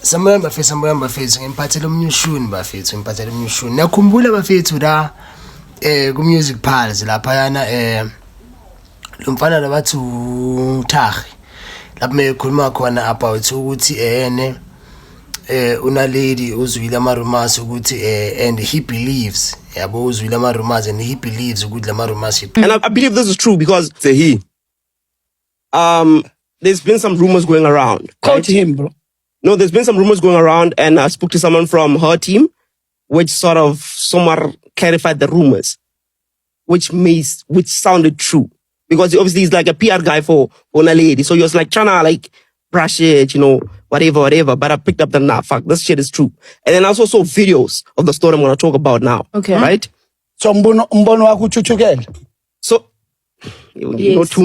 Sambuyani bafethu ngimphathele umnyushuni bafethu ngimphathele umnyushuni. Nakhumbula bafethu la ku Music Palace lapha yana lo mfana labathi uThagi lapho mekhuluma khona about ukuthi una lady uzwile ama rumors ukuthi and he believes yabo uzwile ama rumors and he believes ukuthi lama rumors. And I believe this is true because say he there's been some rumors going around. Quote him, bro. No, there's been some rumors going around, and I spoke to someone from her team, which sort of somewhat clarified the rumors, which sounded true. Because obviously he's like a PR guy for una lady. So he was like trying to like brush it, whatever. But I picked up the nah, fuck, this shit is true. And then I also saw videos of the story I'm going to talk about now. Okay. Right? So mbono wako chuchukele. So, you know too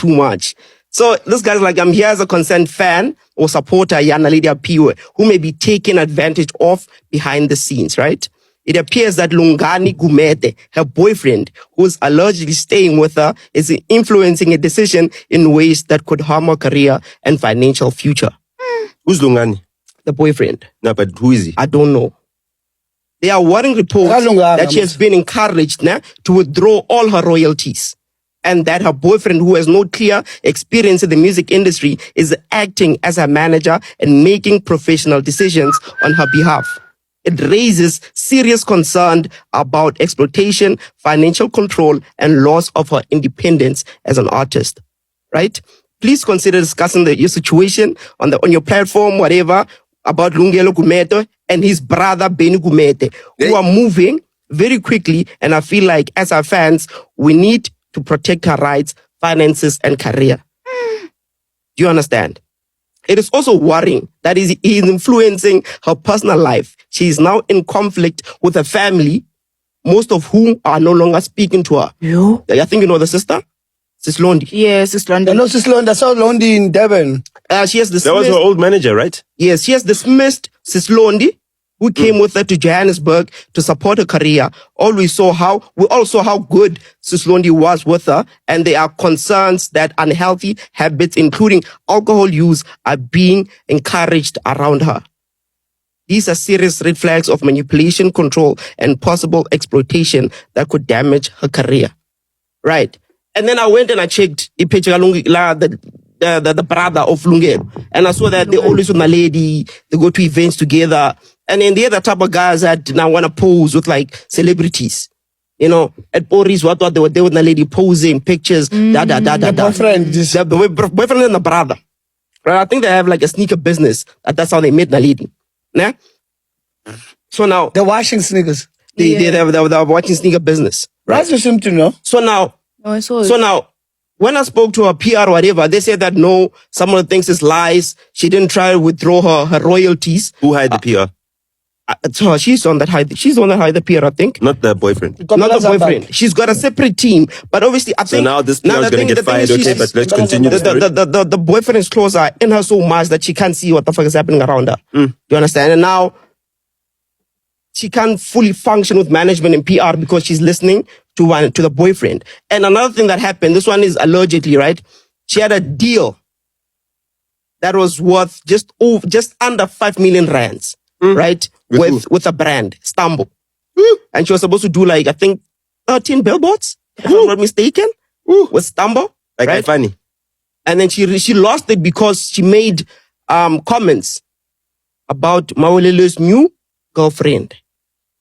much. So this guy's like, I'm here as a concerned fan or supporter, Yana Lady Apiwe, who may be taken advantage of behind the scenes, right? It appears that Lungani Gumede, her boyfriend, who's allegedly staying with her, is influencing a decision in ways that could harm her career and financial future. Who's Lungani? The boyfriend. No, but who is he? I don't know. There are worrying reports that she has been encouraged to withdraw all her royalties, and that her boyfriend, who has no clear experience in the music industry, is acting as her manager and making professional decisions on her behalf. It raises serious concern about exploitation, financial control, and loss of her independence as an artist. Right? Please consider discussing your situation on your platform, whatever, about Lungelo Gumede and his brother Benny Gumede, who are moving very quickly. And I feel like as our fans, we need to protect her rights, finances, and career. Do you understand? It is also worrying that he is influencing her personal life. She is now in conflict with her family, most of whom are no longer speaking to her. You? I think you know the sister? Sis Londi. Yes, Sis Londi. I know Sis Londi. I saw Londi in Devon. She has dismissed. That was her old manager, right? Yes, she has dismissed Sis Londi, who came with her to Johannesburg to support her career. We all saw how good Sis Londi was with her, and there are concerns that unhealthy habits, including alcohol use, are being encouraged around her. These are serious red flags of manipulation, control, and possible exploitation that could damage her career. Right. And then I went and I checked the brother of Lungelo, and I saw that they always with my lady, they go to events together. And then the other type of guys that now want to pose with like celebrities. At Boris, what they were there with the lady posing pictures, The boyfriend. The boyfriend and the brother. Right? I think they have like a sneaker business. That's how they met the lady. Nah? So now... They're washing sneakers. They're watching sneaker business. Right? That's just to know. So now... Oh, I saw it. So now, when I spoke to her PR or whatever, they said that no, some of the things is lies. She didn't try to withdraw her royalties. Who hired the PR? So she's on that hide. She's on that hide the PR, I think. Not the boyfriend. Not the boyfriend. She's got a separate team. But obviously, I think... So now this PR is going to get fired. Okay, but let's continue the story. The boyfriend's clothes are in her so much that she can't see what the fuck is happening around her. You understand? And now, she can't fully function with management and PR because she's listening to the boyfriend. And another thing that happened, this one is allegedly, right? She had a deal that was worth just under 5 million rands, right? With a brand, Stambo. And she was supposed to do like, I think, 13 billboards, if I'm not mistaken, with Stambo. Like right? funny. And then she lost it because she made comments about Mawelele's new girlfriend.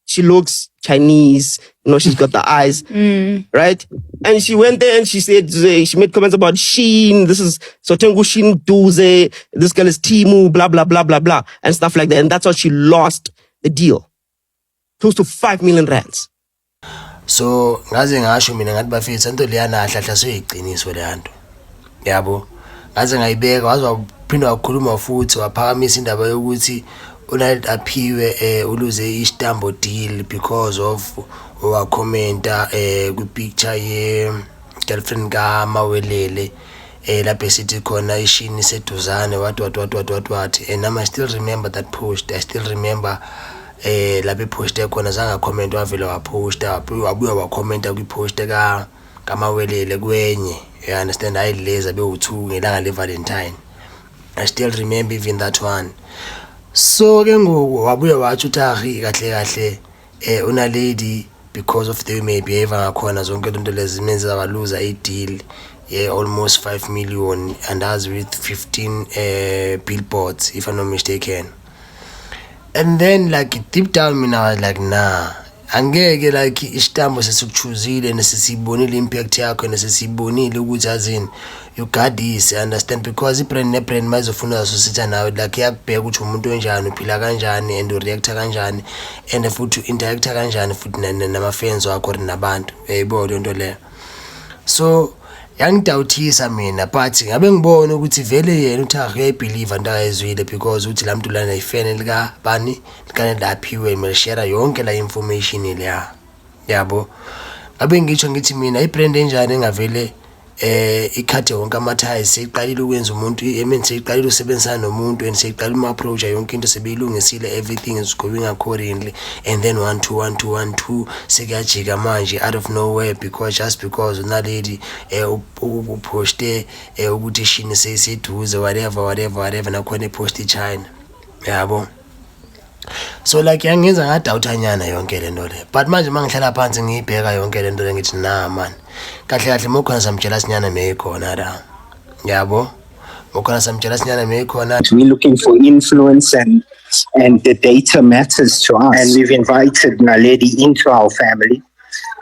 She looks Chinese, she's got the eyes, right? And she went there and she said, she made comments about Shein, this is Sotengu Shein Duze, this girl is Timu, blah, blah, blah, blah, blah, and stuff like that. And that's how she lost the deal. Close to 5 million rands. So ngaze ngasho mina ngathi bafethu into leyana ahlahla soyiqiniso leyanto. Yabo. Ngaze ngayibeka wazophinda wakhuluma futhi waphakamisa indaba yokuthi uNaledi Aphiwe uluze iStambo deal because of commenta ku picture ye girlfriend ka Mawelele lapho sithi khona ishini seduzane what and I still remember that post. I still remember lapho post khona zanga comment wavela waposta wabuya wakhomenta ku post ka Mawelele kwenye. You understand? Ayileza be u2 ngelanga le Valentine. I still remember even that one. So ke ngoku wabuya wathi uthi kahle una lady because of the way behavior ngakhona zonke into lezi menze abaluza ideal almost 5 million and as with 15 billboards if I'm not mistaken. And then like deep down mina I was like nah, angeke like isitambo sesikuchuzile nesisibonile impact yakho nesisibonile ukuthi azini you got this, understand, because ibrand nebrand mayizofuna zasositha nawe like yakubheka ukuthi umuntu onjani uphila kanjani and ureacta kanjani and futhi interacta kanjani futhi nama-fans wakho or nabantu yayibona lento leyo. So yangidawuthisa mina but ngabe ngibona ukuthi vele yena uthi uyayibhelieve into ayizwile because uthi la muntu lana ifene likabani likane laphiwe melishare yonke la information leya yabo. Ngabe ngitsho ngithi mina ibrand enjani engavele ikhathe wonke ama-ties seyiqalile ukwenza umuntu seyiqalile usebenzisana nomuntu and seyiqalile uma-approacha yonke into sebeyilungisile, everything is going accordingly and then 1 2 1 2 1 2 sekuyajika manje out of nowhere just because unalady uphoste ukuthi ishini seyiseduze whatever nakhona ipost iChina yabo. So like yangenza ngadawuthanyana yonke lento le but manje mangihlala phansi ngiyibheka yonke lento le ngithi nah man kahle mokhona samtshela sinyana meyikhona la yabo, mokhona samtshela sinyana meyikhona. We're looking for influence and the data matters to us, and we've invited Naledi into our family.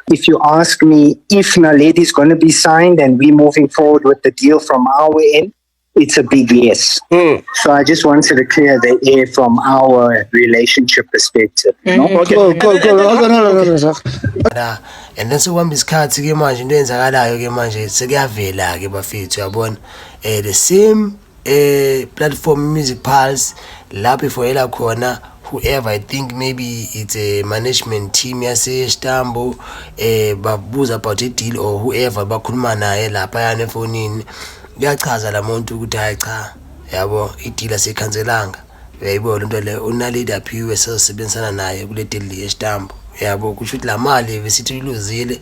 If you ask me if Naledi is going to be signed and we're moving forward with the deal from our end, it's a big yes. So I just wanted to clear the air from our relationship perspective. No? Okay. Cool. Hold on. And then sekuhamba isikhathi ke manje into eyenzakalayo ke manje sekuyavela ke bafethu yabona the same platform Music Pulse lapho ifoyela khona whoever, I think maybe it's a management team yase Stambo babuza about a deal or whoever bakhuluma naye lapha yana efonini kuyachaza la muntu ukuthi hayi cha yabo ideal asekhanzelanga uyayibona into le unaledi aphiwe sesebenzisana naye kule deal yeStambo yabo kusho ukuthi la mali besithi iluzile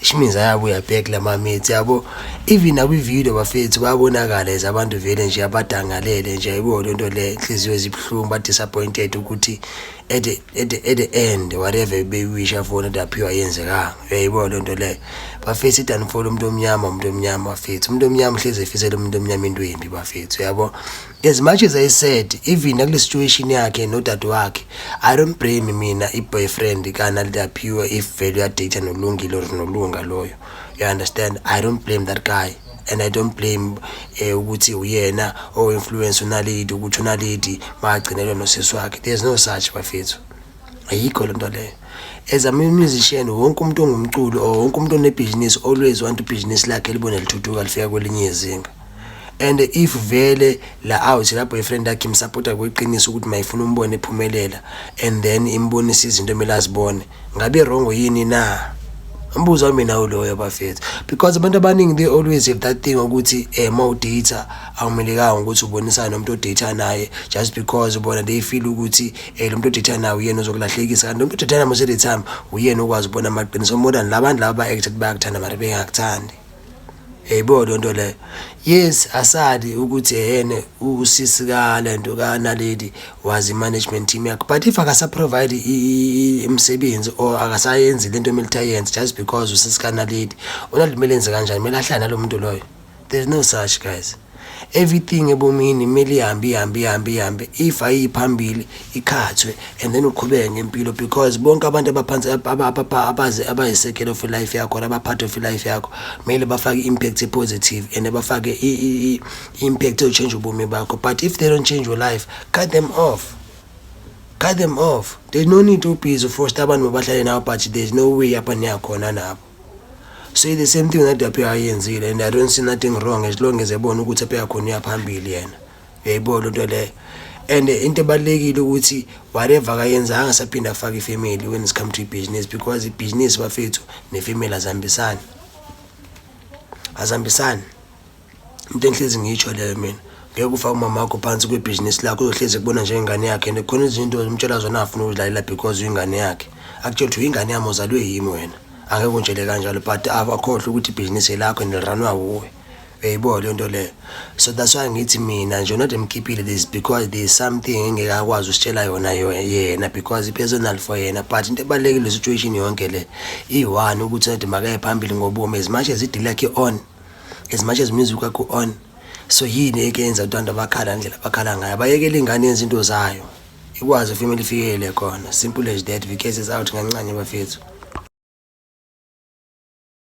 ishimiza yabo uyabheka la mamethi yabo even nakwi video bafethu bayabonakala ezabantu vele nje abadangalele nje ayibona into le inhliziyo ezibhlungu ba disappointed ukuthi at the end whatever bewish afona daphiwa yenzeka uyayibona into le bafethu idanifolo umuntu omnyama bafethu umuntu omnyama hleze efisela umuntu omnyama into embi bafethu yabo. As much as I said even nakule situation yakhe nodade wakhe I don't blame mina i-boyfriend kana lidaphiwe if vele uyadate nolungile or nolunga loyo, you understand, I don't blame that guy and I don't blame ukuthi uyena or influence unaledi ukuthi unaledi magcinelwe nosisi wakhe. There's no such bafethu, ayikho lento leyo. As a musician wonke umuntu ongumculo or wonke umuntu onebusiness always want business lakhe libone lithuthuka lifika kwelinye izinga. And if vele la out la boyfriend yakhe imsupporta kweqiniso ukuthi mayifuna umbone ephumelela and then imbonisa izinto emela azibone, ngabe wrong yini na? Mbuzo wami nawo loyo bafethu because abantu abaningi they always have that thing ukuthi ma data awumelekanga ukuthi ubonisane nomuntu odata naye just because ubona they feel ukuthi lo muntu odata nawe uyena ozokulahlekisa kanti umuntu odata naye most of the time uyena ukwazi ubona amaqiniso more than labantu laba acted bayakuthanda mara bengakuthandi. Yebo lonto le yes asadi ukuthi yena usisikala into kaNaledi was i management team yakhe but if akasa provide imsebenzi or akasayenzi lento emilitayenze just because usisikala Naledi unalimele enze kanjani mele ahlala nalomuntu loyo. There's no such guys. Everything ebomini mele ihambe if ayiphambili ikhathwe and then uqhubeke ngempilo because bonke abantu abaphansi abayisekelo for life yakho abaphathi of life yakho mele bafake impact positive and bafake impact to change ubomi bakho. But if they don't change your life, cut them off. There's no need to be so forced abantu bahlale nawo but there's no way apha niyakhona nabo. So the same thing that appear ayenzile and I don't see nothing wrong as long as ebona ukuthi apha yakhona yaphambili yena. Uyayibona into le. And into ebalekile ukuthi whatever akayenza angasaphinda afake ifamily when it comes to business because business bafethu nefamily azambisani. Into enhlezi ngitsho leyo mina. Ngeke ufake umama wakho phansi kwebusiness lakho uzohleze kubona njengengane yakhe and khona izinto umtshela zona afuna ukudlalela because uyingane yakhe. Actually uyingane yami ozalwe yimi wena. Angeke unjele kanjalo but abakhohle ukuthi business lakho nilranwa uwe. uyayibona leyo nto leyo. So that's why ngithi mina nje not emkhiphile this because there is something engeke akwazi usitshela yona yena because personal for yena, but into ebalekile situation yonke le i1 ukuthi ade makaye phambili ngobomi as much as ideal yakhe on, as much as music yakhe on. So yini ekenza abantu abakhala ndlela abakhala ngayo, bayekele ingane yenza into zayo ikwazi family ifikele khona, simple as that. Because out ngancane bafethu.